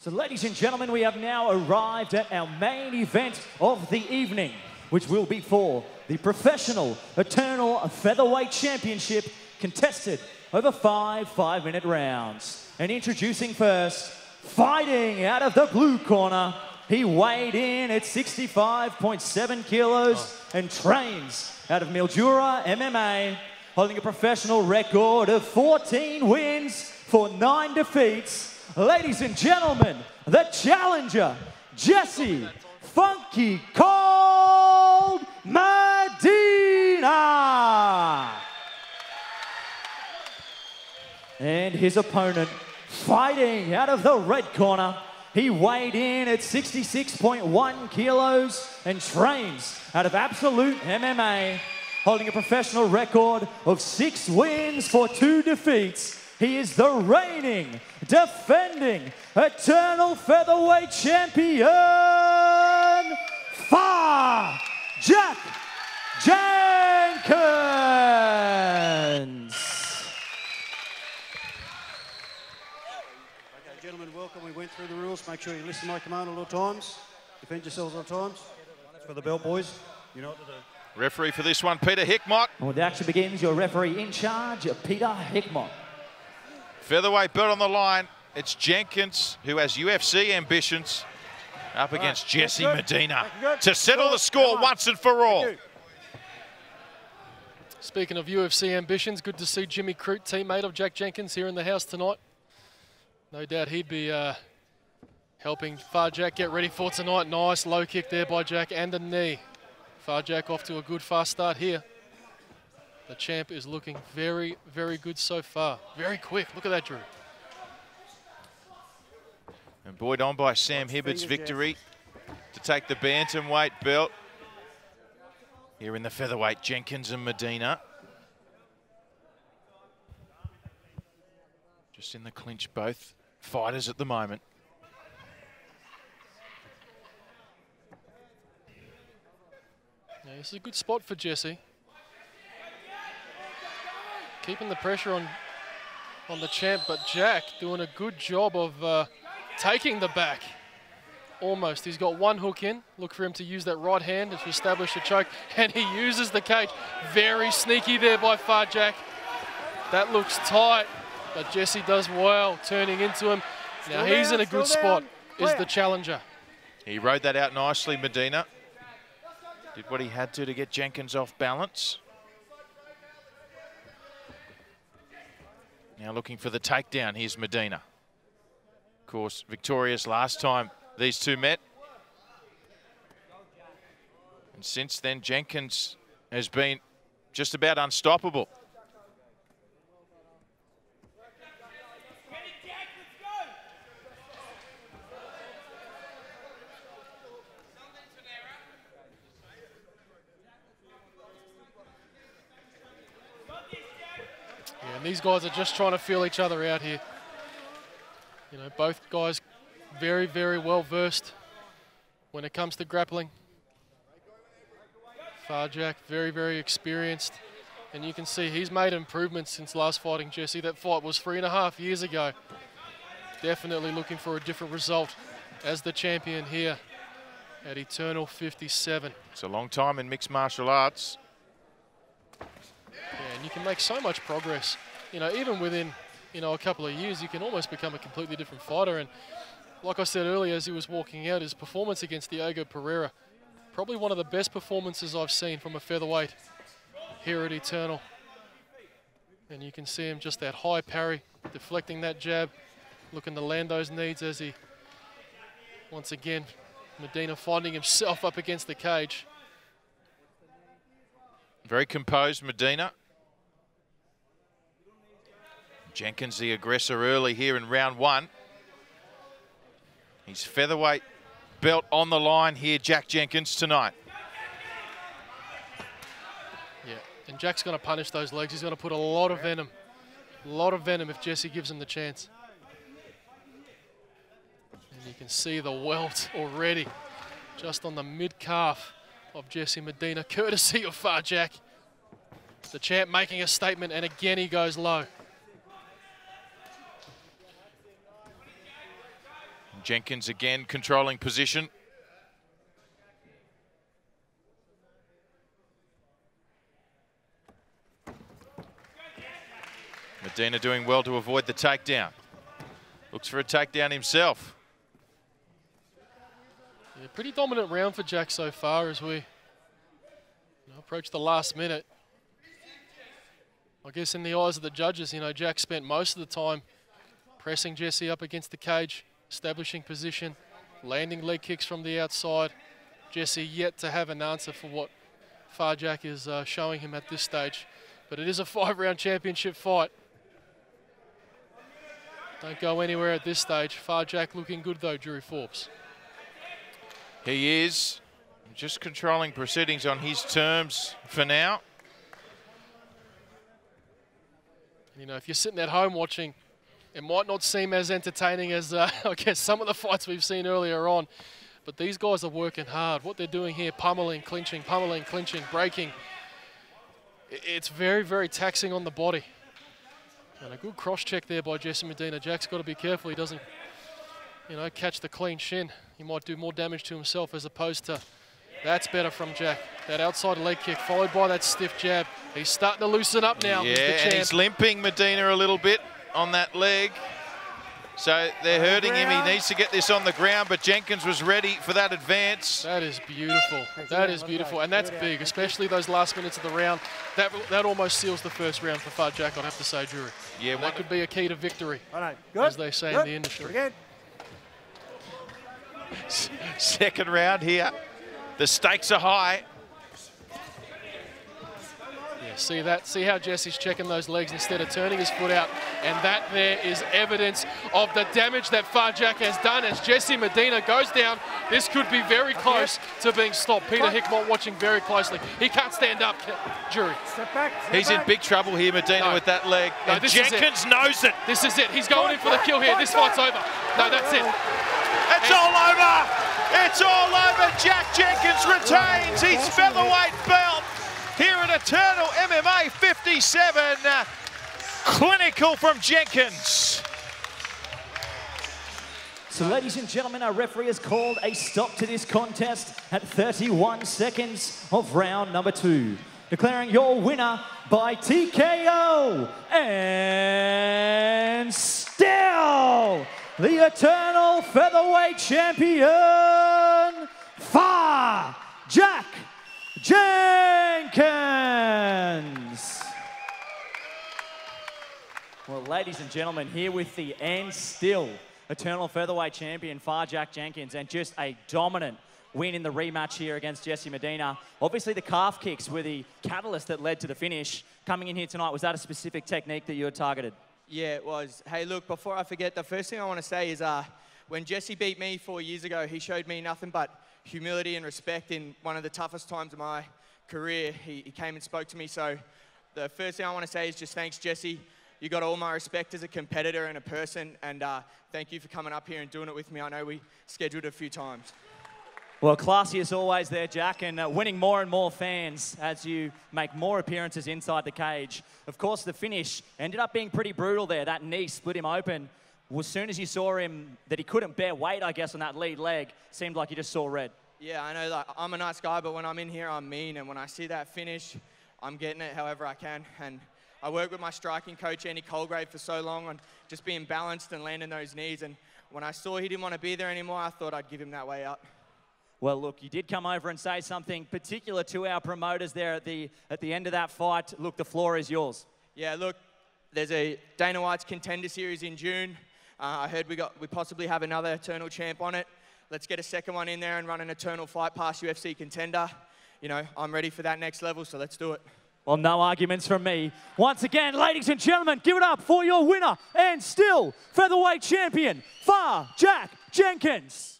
So ladies and gentlemen, we have now arrived at our main event of the evening, which will be for the Professional Eternal Featherweight Championship, contested over 5 minute rounds. And introducing first, fighting out of the blue corner, he weighed in at 65.7 kilos and trains out of Mildura MMA, holding a professional record of 14 wins for 9 defeats. Ladies and gentlemen, the challenger, Jesse Funky Cold Medina. And his opponent, fighting out of the red corner, he weighed in at 66.1 kilos and trains out of Absolute MMA, holding a professional record of 6 wins for 2 defeats. He is the reigning, defending, Eternal Featherweight Champion, Jack Jenkins. Okay, gentlemen, welcome. We went through the rules. Make sure you listen to my command all the times. Defend yourselves all the times. For the belt, boys. You know what to do. Referee for this one, Peter Hickmott. When the action begins, your referee in charge, Peter Hickmott. Featherweight belt on the line. It's Jenkins, who has UFC ambitions, up against Jesse Medina to settle the score once and for all. Speaking of UFC ambitions, good to see Jimmy Crute, teammate of Jack Jenkins, here in the house tonight. No doubt he'd be helping Jack get ready for tonight. Nice low kick there by Jack and a knee. Jack off to a good fast start here. The champ is looking very, very good so far. Very quick. Look at that, Drew. And buoyed on by Sam Hibbert's victory to take the bantamweight belt. Here in the featherweight, Jenkins and Medina. Just in the clinch, both fighters at the moment. Yeah, this is a good spot for Jesse. Keeping the pressure on the champ, but Jack doing a good job of taking the back. Almost. He's got one hook in. Look for him to use that right hand to establish a choke, and he uses the cage. Very sneaky there by Jack. That looks tight, but Jesse does well, turning into him. Now he's in a good spot, is the challenger. He rode that out nicely, Medina. Did what he had to get Jenkins off balance. Now looking for the takedown. Here's Medina. Of course, victorious last time these two met. And since then, Jenkins has been just about unstoppable. Yeah, and these guys are just trying to feel each other out here. You know, both guys very, very well versed when it comes to grappling. Jack, very, very experienced. And you can see he's made improvements since last fighting Jesse. That fight was 3.5 years ago. Definitely looking for a different result as the champion here at Eternal 57. It's a long time in mixed martial arts. Yeah, and you can make so much progress. You know, even within, you know, a couple of years, you can almost become a completely different fighter. And like I said earlier, as he was walking out, his performance against Diego Pereira, probably one of the best performances I've seen from a featherweight here at Eternal. And you can see him just that high parry, deflecting that jab, looking to land those knees as he, once again, Medina finding himself up against the cage. Very composed, Medina. Jenkins, the aggressor early here in round 1. His featherweight belt on the line here, Jack Jenkins, tonight. Yeah, and Jack's going to punish those legs. He's going to put a lot of venom if Jesse gives him the chance. And you can see the welt already just on the mid-calf of Jesse Medina, courtesy of Jack. The champ making a statement, and again he goes low. Jenkins again controlling position. Medina doing well to avoid the takedown. Looks for a takedown himself. Yeah, pretty dominant round for Jack so far as we approach the last minute. I guess in the eyes of the judges, Jack spent most of the time pressing Jesse up against the cage, establishing position, landing leg kicks from the outside. Jesse yet to have an answer for what Far Jack is showing him at this stage. But it is a 5-round championship fight. Don't go anywhere at this stage. Far Jack looking good though, Drew Forbes. He is just controlling proceedings on his terms for now. If you're sitting at home watching, it might not seem as entertaining as I guess some of the fights we've seen earlier on, but these guys are working hard. What they're doing here, pummeling, clinching, breaking. It's very, very taxing on the body. And a good cross check there by Jesse Medina. Jack's got to be careful he doesn't, catch the clean shin. He might do more damage to himself as opposed to, that's better from Jack. That outside leg kick followed by that stiff jab. He's starting to loosen up now. Yeah, and he's limping Medina a little bit on that leg. So they're hurting him. He needs to get this on the ground, but Jenkins was ready for that advance. That is beautiful. That is beautiful, and that's big, especially those last minutes of the round. That almost seals the first round for Far Jack, I'd have to say, Drew. Yeah, that could be a key to victory, as they say in the industry. Second round here. The stakes are high. Yeah, see that? See how Jesse's checking those legs instead of turning his foot out. And that there is evidence of the damage that Far Jack has done as Jesse Medina goes down. This could be very close to being stopped. Peter Hickmott watching very closely. He can't stand up, jury. He's in big trouble here, Medina, with that leg. No, and Jenkins knows it. This is it. He's going in for the kill here. This fight's over. No, that's it. It's all over. It's all over. Jack Jenkins retains his featherweight belt here at Eternal MMA 57. Clinical from Jenkins. So ladies and gentlemen, our referee has called a stop to this contest at 31 seconds of round number 2. Declaring your winner by TKO and still the Eternal Featherweight Champion, Far Jack Jenkins. Well, ladies and gentlemen, here with the and still Eternal Featherweight Champion, Far Jack Jenkins, and just a dominant win in the rematch here against Jesse Medina. Obviously, the calf kicks were the catalyst that led to the finish. Coming in here tonight, was that a specific technique that you had targeted? Yeah, it was. Hey, look, before I forget, the first thing I want to say is when Jesse beat me 4 years ago, he showed me nothing but humility and respect in one of the toughest times of my career. He came and spoke to me. So the first thing I want to say is just thanks, Jesse. You got all my respect as a competitor and a person, and thank you for coming up here and doing it with me. I know we scheduled a few times. Well, classy as always there, Jack, and winning more and more fans as you make more appearances inside the cage. Of course, the finish ended up being pretty brutal there. That knee split him open. Well, as soon as you saw him, that he couldn't bear weight, I guess, on that lead leg, seemed like you just saw red. Yeah, I know that I'm a nice guy, but when I'm in here, I'm mean. And when I see that finish, I'm getting it however I can. And I worked with my striking coach, Andy Colgrave, for so long on just being balanced and landing those knees. And when I saw he didn't want to be there anymore, I thought I'd give him that way out. Well, look, you did come over and say something particular to our promoters there at the end of that fight. Look, the floor is yours. Yeah, look, there's a Dana White's Contender Series in June. I heard we possibly have another Eternal Champ on it. Let's get a second one in there and run an Eternal Fight Pass UFC Contender. You know, I'm ready for that next level, so let's do it. Well, no arguments from me. Once again, ladies and gentlemen, give it up for your winner and still featherweight champion, Far Jack Jenkins.